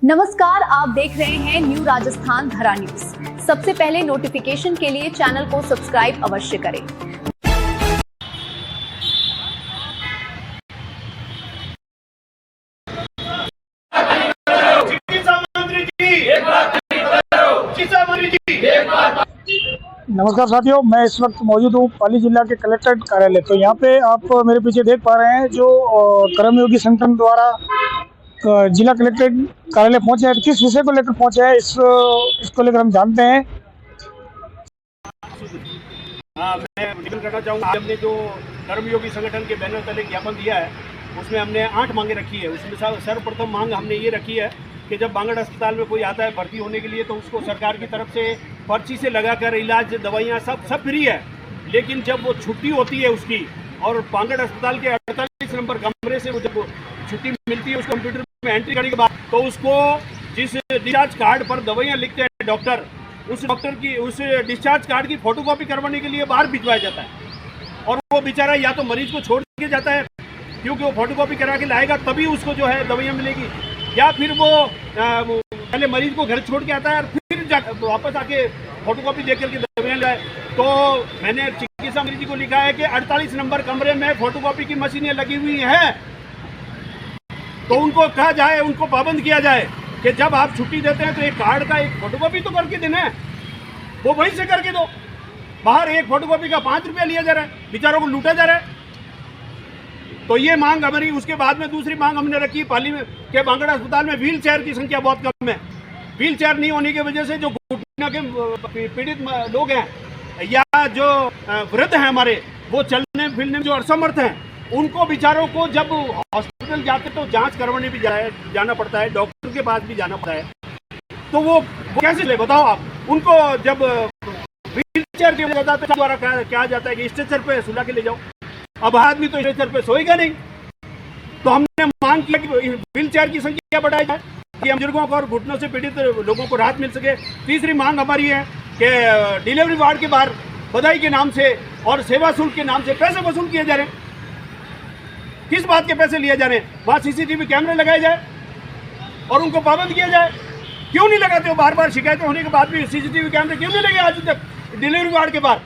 नमस्कार, आप देख रहे हैं न्यू राजस्थान धरा न्यूज। सबसे पहले नोटिफिकेशन के लिए चैनल को सब्सक्राइब अवश्य करें। नमस्कार साथियों, मैं इस वक्त मौजूद हूँ पाली जिला के कलेक्ट्रेट कार्यालय। तो यहाँ पे आप मेरे पीछे देख पा रहे हैं जो कर्मयोगी संगठन द्वारा जिला कलेक्ट्रेट कार्यालय पहुंचे हैं। किस विषय को लेकर पहुंचे हैं इसको लेकर हम जानते हैं। मैं निवेदन करना चाहूँगा। हमने जो कर्मयोगी संगठन के बैनर तले ज्ञापन दिया है उसमें हमने 8 मांगे रखी है। उसमें सर्वप्रथम मांग हमने ये रखी है कि जब बांगड़ अस्पताल में कोई आता है भर्ती होने के लिए तो उसको सरकार की तरफ से पर्ची से लगाकर इलाज दवाइयाँ सब फ्री है। लेकिन जब वो छुट्टी होती है उसकी और बांगड़ अस्पताल के 48 नंबर कमरे से वो जब छुट्टी मिलती है उस कंप्यूटर में एंट्री करने के बाद तो उसको जिस डिस्चार्ज कार्ड पर दवाइयाँ लिखते हैं डॉक्टर, उस डॉक्टर की उस डिस्चार्ज कार्ड की फोटोकॉपी करवाने के लिए बाहर भिजवाया जाता है। और वो बेचारा या तो मरीज को छोड़ के जाता है क्योंकि वो फोटोकॉपी करा के लाएगा तभी उसको जो है दवाइयाँ मिलेगी, या फिर वो पहले मरीज को घर छोड़ के आता है और फिर वापस आके फोटोकॉपी दे करके दवाइयाँ लाए। तो मैंने चिकित्सा मंत्री जी को लिखा है कि 48 नंबर कमरे में फोटोकॉपी की मशीनें लगी हुई हैं, तो उनको कहा जाए, उनको पाबंद किया जाए कि जब आप छुट्टी देते हैं तो एक कार्ड का एक फोटोकॉपी तो करके देना है, वो वहीं से करके दो। बाहर एक फोटोकॉपी का 5 रुपया लिया जा रहा है, बेचारों को लूटा जा रहा है। तो ये मांग हमारी। उसके बाद में दूसरी मांग हमने रखी पाली में के बांगड़ अस्पताल में व्हील चेयर की संख्या बहुत कम है। व्हील चेयर नहीं होने की वजह से जो घुटना के पीड़ित लोग हैं या जो वृद्ध हैं हमारे, वो चलने फिरने में जो असमर्थ हैं, उनको बेचारों को जब हॉस्पिटल जाते तो जांच करवाने भी जाना पड़ता है, डॉक्टर के पास भी जाना पड़ता है। तो वो कैसे ले बताओ आप उनको। जब व्हील चेयर की वजह से द्वारा कहा जाता है कि स्ट्रेचर पे सुला के ले जाओ, अब आदमी तो स्ट्रेचर पे सोएगा नहीं। तो हमने मांग किया कि व्हील चेयर की संख्या बढ़ाई जाए कि बुजुर्गों को और घुटनों से पीड़ित लोगों को राहत मिल सके। तीसरी मांग हमारी है कि डिलीवरी वार्ड के बाहर बधाई के नाम से और सेवा शुल्क के नाम से पैसे वसूल किए जा रहे हैं। किस बात के पैसे लिए जा रहे हैं? वहाँ CCTV कैमरे लगाए जाए और उनको पाबंद किया जाए। क्यों नहीं लगाते हो? बार बार शिकायतें होने के बाद भी CCTV कैमरे क्यों नहीं लगे आज तक डिलीवरी वार्ड के बाहर?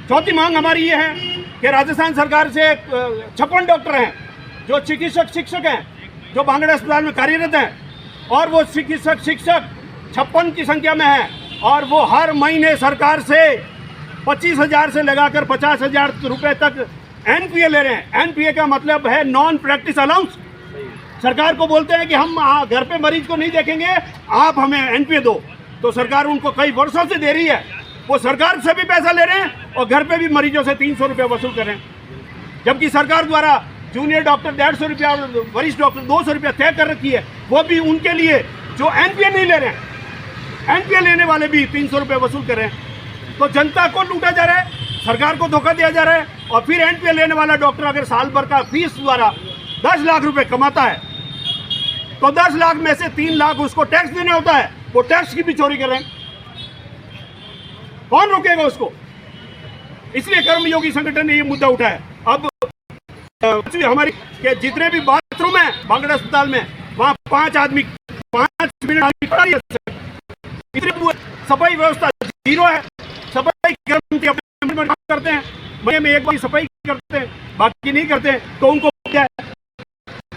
चौथी मांग हमारी ये है कि राजस्थान सरकार से 56 डॉक्टर हैं जो शिक्षक हैं जो बांगड़ अस्पताल में कार्यरत हैं, और वो शिक्षक 56 की संख्या में है, और वो हर महीने सरकार से 25,000 से लगाकर 50,000 रुपये तक NPA ले रहे हैं। NPA का मतलब है नॉन प्रैक्टिस अलाउंस। सरकार को बोलते हैं कि हम घर पे मरीज को नहीं देखेंगे, आप हमें NPA दो। तो सरकार उनको कई वर्षों से दे रही है, वो सरकार से भी पैसा ले रहे हैं और घर पे भी मरीजों से 300 रुपये वसूल कर रहे हैं। जबकि सरकार द्वारा जूनियर डॉक्टर 150 रुपया और वरिष्ठ डॉक्टर 200 रुपया तय कर रखी है, वो भी उनके लिए जो NPA नहीं ले रहे हैं। NPA लेने वाले भी 300 रुपये वसूल कर रहे हैं। तो जनता को लूटा जा रहा है, सरकार को धोखा दिया जा रहा है। और फिर NPA लेने वाला डॉक्टर अगर साल भर का फीस द्वारा 10 लाख रुपए कमाता है तो 10 लाख में से 3 लाख उसको टैक्स देना होता है। वो टैक्स की भी चोरी कर रहे हैं, कौन रोकेगा उसको? इसलिए कर्मयोगी संगठन ने ये मुद्दा उठाया। अब हमारी के जितने भी बाथरूम है बांगड़ अस्पताल में, वहाँ 5 मिनट सफाई व्यवस्था 0 है। सफाई कर्मचारी अपने करते हैं, महीने में एक बार सफाई करते हैं, बाकी नहीं करते हैं। तो उनको क्या है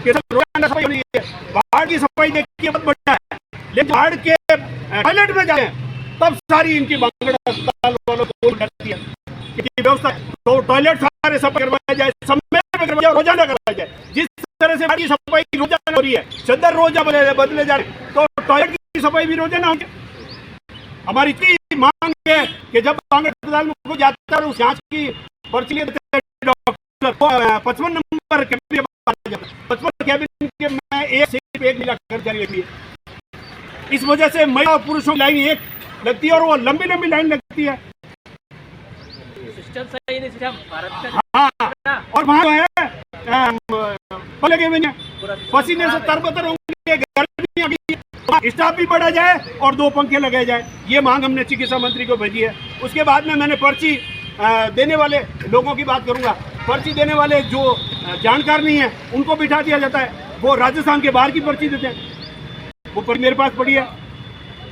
कि रोजाना सफाई होनी है। वार्ड की सफाई देखिए बहुत बढ़िया है, लेकिन वार्ड के टॉयलेट में जाए तब सारी इनकी बांगड़ अस्पताल वालों को करती है कि व्यवस्था। तो टॉयलेट सारे सफाई करवाया जाए, समय में करवाया जाए, रोजाना करवाया जाए। जिस तरह से वार्ड की सफाई रोजाना हो रही है, चद्दर रोजा बदले जा रहे, तो टॉयलेट की सफाई भी रोजाना होगी। हमारी इतनी मांग है कि जब बांगड़ अस्पताल में कोई जाता है उस जांच की पर्ची लेते हैं डॉक्टर 55 नंबर कैबिन 55 कैबिन के मैं एक मिलाकर जारी रखी है। इस वजह से महिला और पुरुषों की लाइन एक लगती है और वो लंबी लंबी लाइन लगती है। सिस्टम सही नहीं, सिस्टम भारत का। हाँ, और वहाँ जो है लगे हुए हैं, पसीने से तरबतर होंगे, गर्मी अभी स्टाफ भी बढ़ा जाए और 2 पंखे लगाए जाए। ये मांग हमने चिकित्सा मंत्री को भेजी है। उसके बाद में मैंने पर्ची देने वाले लोगों की बात करूंगा। पर्ची देने वाले जो जानकार नहीं है उनको बिठा दिया जाता है, वो राजस्थान के बाहर की पर्ची देते हैं। वो मेरे पास पड़ी है।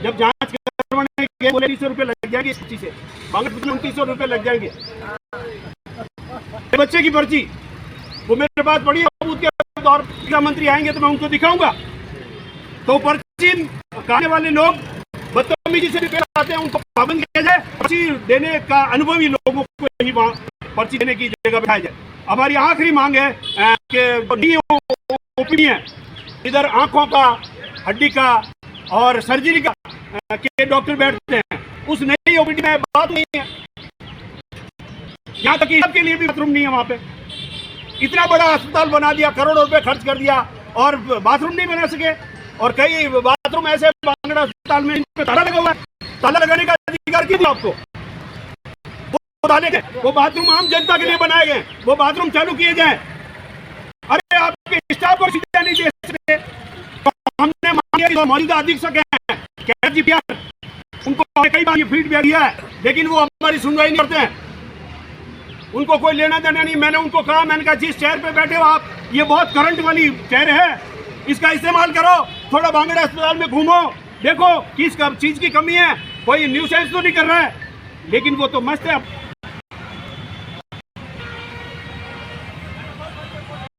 जब जांच करवाने गए बोले 300 रुपये लग जाएंगे इस पर्ची से, बांगड़ 2900 रुपये लग जाएंगे। बच्चे की पर्ची वो मेरे पास पड़ी है। उसके और शिक्षा मंत्री आएंगे तो मैं उनको दिखाऊंगा। तो पर्ची काटने वाले लोग बदतमीजी से भी पेश आते हैं, उनको पाबंद किया जाए। पर्ची देने का अनुभवी लोगों को ही पर्ची देने की जगह बैठाया जाए। हमारी आखिरी मांग है कि ओपीडी है, इधर आंखों का, हड्डी का और सर्जरी का के डॉक्टर बैठते हैं, उस नई ओपीडी में बात नहीं है। यहाँ तक कि सबके लिए भी बाथरूम नहीं है वहाँ पे। इतना बड़ा अस्पताल बना दिया, करोड़ों रुपए खर्च कर दिया और बाथरूम नहीं बना सके। और कई बाथरूम ऐसे बांगड़ा अस्पताल में इन पे ताला लगा हुआ है। ताला लगाने का अधिकार क्यों दिया आपको? वो बाथरूम आम जनता के लिए बनाए गए, वो बाथरूम चालू किए जाए। अरे आपके स्टाफ को सुविधा नहीं दे सकते। तो हमने मांगे, मौजूदा अधीक्षक हैं KGPR, उनको कई बार ये फीडबैक दिया है, लेकिन वो हमारी सुनवाई नहीं करते हैं। उनको कोई लेना देना नहीं। मैंने उनको कहा, मैंने कहा जिस चेयर पे बैठे हो आप, ये बहुत करंट वाली चेयर है, इसका इस्तेमाल करो, थोड़ा बांगड़ा अस्पताल में घूमो, देखो किस चीज की कमी है। कोई न्यूसेंस तो नहीं कर रहा है, लेकिन वो तो मस्त है।